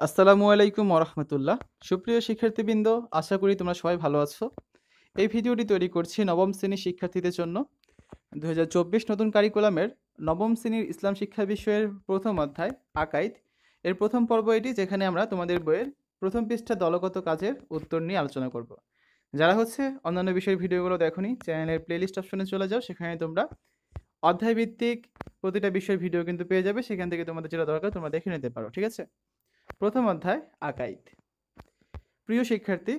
আসসালামু আলাইকুম ওরহমতুল্লাহ। সুপ্রিয় শিক্ষার্থীবৃন্দ, আশা করি তোমরা সবাই ভালো আছো। এই ভিডিওটি তৈরি করছি নবম শ্রেণীর শিক্ষার্থীদের জন্য। 2024 নতুন কারিকুলামের নবম শ্রেণীর ইসলাম শিক্ষা বিষয়ের প্রথম অধ্যায় আকাইদ এর প্রথম পর্ব এটি, যেখানে আমরা তোমাদের বইয়ের প্রথম পৃষ্ঠা দলগত কাজের উত্তর নিয়ে আলোচনা করব। যারা অন্যান্য বিষয়ের ভিডিওগুলো দেখোনি, চ্যানেলের প্লেলিস্ট অপশনে চলে যাও, সেখানে তোমরা অধ্যায় ভিত্তিক প্রতিটা বিষয়ের ভিডিও কিন্তু পেয়ে যাবে। সেখান থেকে তোমাদের যেটা দরকার তোমরা দেখে নিতে পারো, ঠিক আছে? প্রথম অধ্যায় আকাইদ। প্রিয় শিক্ষার্থী,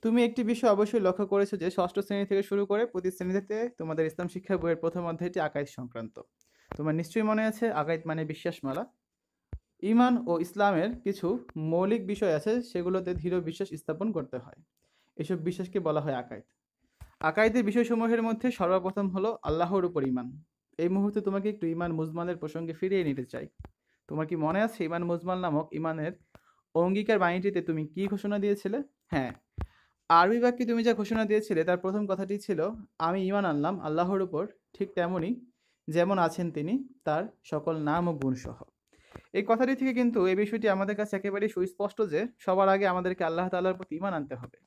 তুমি একটি বিষয় অবশ্যই লক্ষ্য করেছো যে ষষ্ঠ শ্রেণী থেকে শুরু করে প্রতি শ্রেণীতে তোমাদের ইসলাম শিক্ষা বইয়ের প্রথম অধ্যায়টি আকাইদ সংক্রান্ত। তোমার নিশ্চয়ই মনে আছে, আকাইদ মানে বিশ্বাসমালা। ঈমান ও ইসলামের কিছু মৌলিক বিষয় আছে, সেগুলোতে দৃঢ় বিশ্বাস স্থাপন করতে হয়। এসব বিশ্বাসকে বলা হয় আকাইদ। আকাইদের বিষয়সমূহের মধ্যে সর্বপ্রথম হলো আল্লাহর উপর ঈমান। এই মুহূর্তে তোমাকে একটু ঈমান মুজমালের প্রসঙ্গে ফিরিয়ে নিতে চাই। তোমার কি মনে আছে ঈমান মুজমাল নামক ঈমানের অঙ্গীকার বাণীটিতে তুমি কি ঘোষণা দিয়েছিলে? হ্যাঁ, আরবি বাক্যে তুমি যা ঘোষণা দিয়েছিলে তার প্রথম কথাটি ছিল, আমি ঈমান আনলাম আল্লাহর উপর, ঠিক তেমনি যেমন আছেন তিনি, তার সকল নাম ও গুণ সহ। এই কথাটি থেকে কিন্তু এই বিষয়টি আমাদের কাছে একেবারেই সুস্পষ্ট যে সবার আগে আমাদেরকে আল্লাহ তাআলার প্রতি ঈমান আনতে হবে।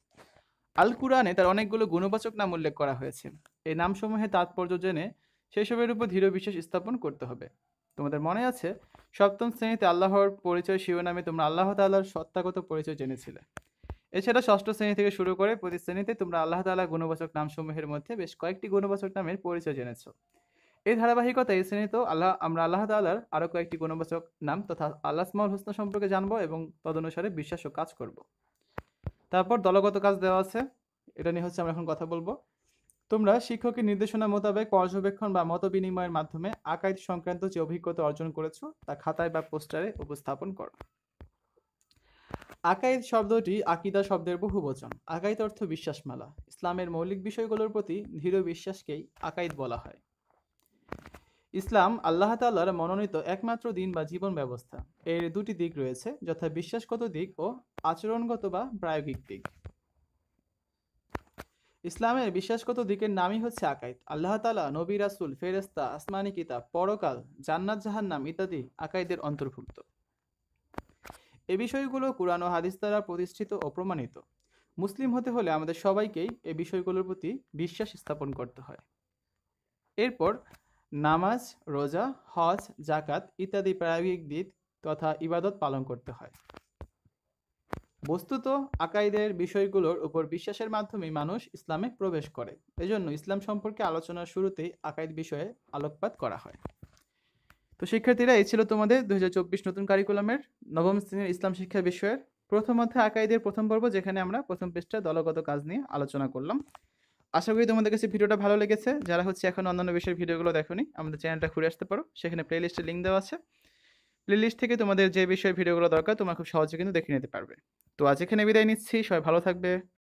আল কুরআনে তার অনেকগুলো গুণবাচক নাম উল্লেখ করা হয়েছে। এই নামসমূহের তাৎপর্য জেনে সেসবের উপর দৃঢ় বিশ্বাস স্থাপন করতে হবে। তোমাদের মনে আছে, সপ্তম শ্রেণীতে আল্লাহর পরিচয় শিরোনামে তোমরা আল্লাহ তাআলার সত্তাগত পরিচয় জেনেছিলে। এছাড়া ষষ্ঠ শ্রেণী থেকে শুরু করে প্রতি শ্রেণীতে তোমরা আল্লাহ তাআলার গুণবাচক নামসমূহের মধ্যে বেশ কয়েকটি গুণবাচক নামের পরিচয় জেনেছো। এই ধারাবাহিকতায় এই শ্রেণীতেও আমরা আল্লাহ তাআলার আরো কয়েকটি গুণবাচক নাম তথা আল আসমাউল হুসনা সম্পর্কে জানবো এবং তদনুসারে বিশ্বাস ও কাজ করব। তারপর দলগত কাজ দেওয়া আছে, এটা নিয়ে আমরা এখন কথা বলবো। তোমরা শিক্ষকের নির্দেশনা মোতাবেক পর্যবেক্ষণ বা মত বিনিময়ের মাধ্যমে আকাইদ সংক্রান্ত যে অভিজ্ঞতা অর্জন করেছো তা খাতায় বা পোস্টারে উপস্থাপন করো। আকাইদ শব্দটি আকিদা শব্দের বহুবচন। আকাইদ অর্থ বিশ্বাসমালা। ইসলামের মৌলিক বিষয়গুলোর প্রতি দৃঢ় বিশ্বাসকেই আকাইদ বলা হয়। ইসলাম আল্লাহ তাআলার মনোনীত একমাত্র দিন বা জীবন ব্যবস্থা। এর দুটি দিক রয়েছে, যথা বিশ্বাসগত দিক ও আচরণগত বা প্রায়োগিক দিক। ইসলামের বিশ্বাসগত দিকের নামই হচ্ছে আকাইদ। আল্লাহ তাআলা, নবী, রাসূল, ফেরেশতা, আসমানি কিতাব, পরকাল, জান্নাত, জাহান্নাম ইত্যাদি আকাইদের অন্তর্ভুক্ত। এই বিষয়গুলো কুরআন ও হাদিস দ্বারা প্রতিষ্ঠিত ও প্রমাণিত। মুসলিম হতে হলে আমাদের সবাইকেই এই বিষয়গুলোর প্রতি বিশ্বাস স্থাপন করতে হয়। এরপর নামাজ, রোজা, হজ, জাকাত ইত্যাদি প্রায়োগিক দিক তথা ইবাদত পালন করতে হয়। বস্তুত আকাইদের বিষয়গুলোর উপর বিশ্বাসের মাধ্যমেই মানুষ ইসলামে প্রবেশ করে। এজন্য ইসলাম সম্পর্কে আলোচনার শুরুতেই আকাইদ বিষয়ে আলোকপাত করা হয়। তো শিক্ষার্থীরা, এই ছিল তোমাদের 2024 নতুন কারিকুলামের নবম শ্রেণীর ইসলাম শিক্ষা বিষয়ের প্রথম অধ্যায় আকাইদের প্রথম পর্ব, যেখানে আমরা প্রথম পৃষ্ঠা দলগত কাজ নিয়ে আলোচনা করলাম। আশা করি তোমাদের কাছে ভিডিওটা ভালো লেগেছে। যারা এখন অন্যান্য বিষয়ের ভিডিওগুলো দেখোনি, আমাদের চ্যানেলটা ঘুরে আসতে পারো, সেখানে প্লেলিস্টের লিঙ্ক দেওয়া আছে। প্লেলিস্ট থেকে তোমাদের যে বিষয়ের ভিডিওগুলো দরকার তোমরা খুব সহজে কিন্তু দেখে নিতে পারবে। তো আজ এখানে বিদায় নিচ্ছি, সবাই ভালো থাকবে।